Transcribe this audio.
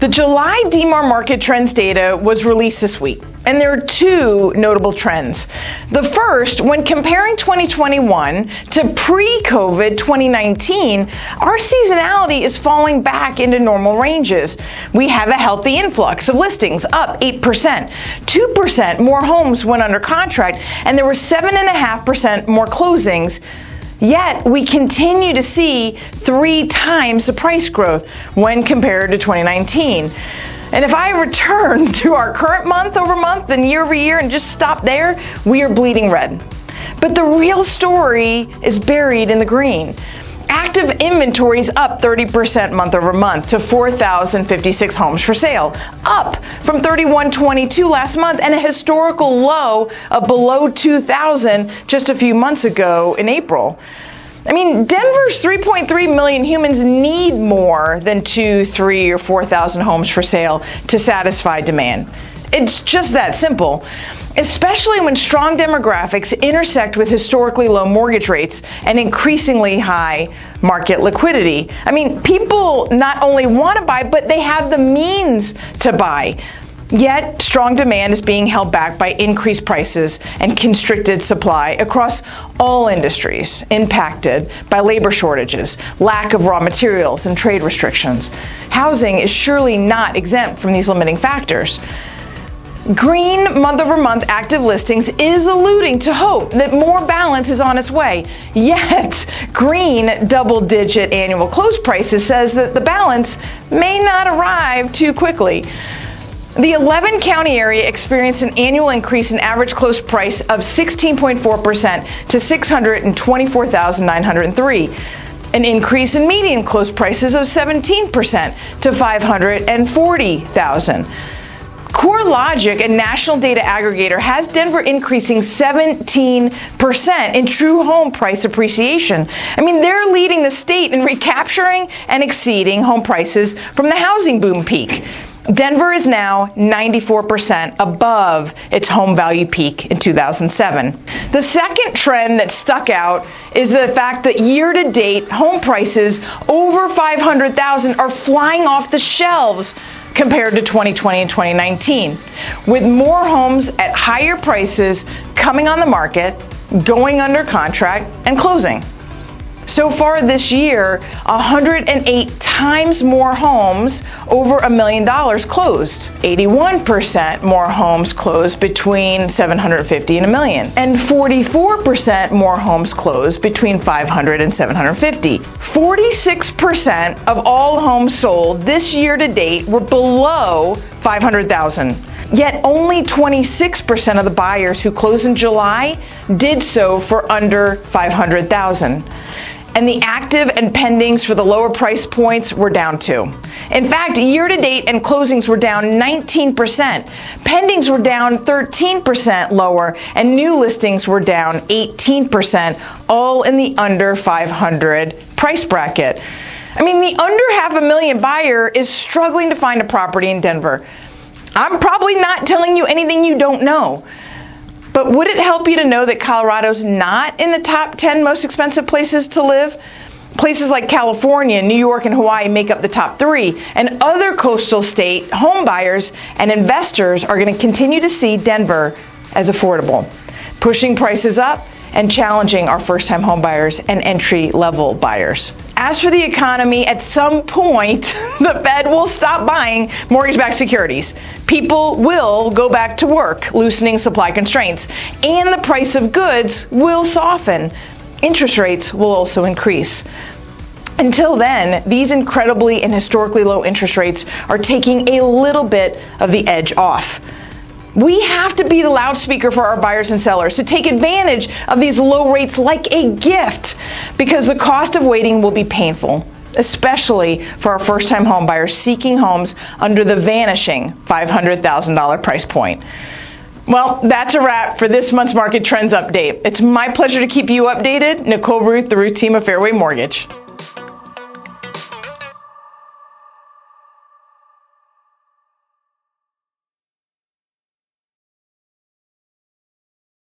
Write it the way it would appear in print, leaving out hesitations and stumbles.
The July DMAR Market Trends data was released this week, and there are two notable trends. The first, when comparing 2021 to pre-COVID 2019, our seasonality is falling back into normal ranges. We have a healthy influx of listings, up 8%. 2% more homes went under contract, and there were 7.5% more closings. Yet, we continue to see 3 times the price growth when compared to 2019. And if I return to our current month over month and year over year and just stop there, we are bleeding red. But the real story is buried in the green. Active inventory is up 30% month over month to 4,056 homes for sale, up from 3,122 last month and a historical low of below 2,000 just a few months ago in April. I mean, Denver's 3.3 million humans need more than 2, 3, or 4,000 homes for sale to satisfy demand. It's just that simple, especially when strong demographics intersect with historically low mortgage rates and increasingly high market liquidity. I mean, people not only want to buy, but they have the means to buy. Yet, strong demand is being held back by increased prices and constricted supply across all industries impacted by labor shortages, lack of raw materials, and trade restrictions. Housing is surely not exempt from these limiting factors. Green month-over-month active listings is alluding to hope that more balance is on its way. Yet, green double-digit annual close prices says that the balance may not arrive too quickly. The 11-county area experienced an annual increase in average close price of 16.4% to $624,903. An increase in median close prices of 17% to $540,000. CoreLogic, a national data aggregator, has Denver increasing 17% in true home price appreciation. I mean, they're leading the state in recapturing and exceeding home prices from the housing boom peak. Denver is now 94% above its home value peak in 2007. The second trend that stuck out is the fact that year-to-date home prices over $500,000 are flying off the shelves compared to 2020 and 2019, with more homes at higher prices coming on the market, going under contract, and closing. So far this year, 108 times more homes over $1 million closed. 81% more homes closed between $750,000 and $1 million. And 44% more homes closed between $500,000 and $750,000. 46% of all homes sold this year to date were below $500,000. Yet only 26% of the buyers who closed in July did so for under $500,000. And the active and pendings for the lower price points were down too. In fact, year-to-date and closings were down 19%. Pendings were down 13% lower, and new listings were down 18%, all in the under 500 price bracket. I mean, the under $500,000 buyer is struggling to find a property in Denver. I'm probably not telling you anything you don't know. But would it help you to know that Colorado's not in the top 10 most expensive places to live? Places like California, New York, and Hawaii make up the top 3, and other coastal state home buyers and investors are going to continue to see Denver as affordable, pushing prices up and challenging our first-time home buyers and entry-level buyers. As for the economy, at some point, the Fed will stop buying mortgage-backed securities. People will go back to work, loosening supply constraints, and the price of goods will soften. Interest rates will also increase. Until then, these incredibly and historically low interest rates are taking a little bit of the edge off. We have to be the loudspeaker for our buyers and sellers to take advantage of these low rates like a gift, because the cost of waiting will be painful, especially for our first-time home buyers seeking homes under the vanishing $500,000 price point. Well, that's a wrap for this month's Market Trends Update. It's my pleasure to keep you updated. Nicole, Rueth, the Rueth team of Fairway Mortgage.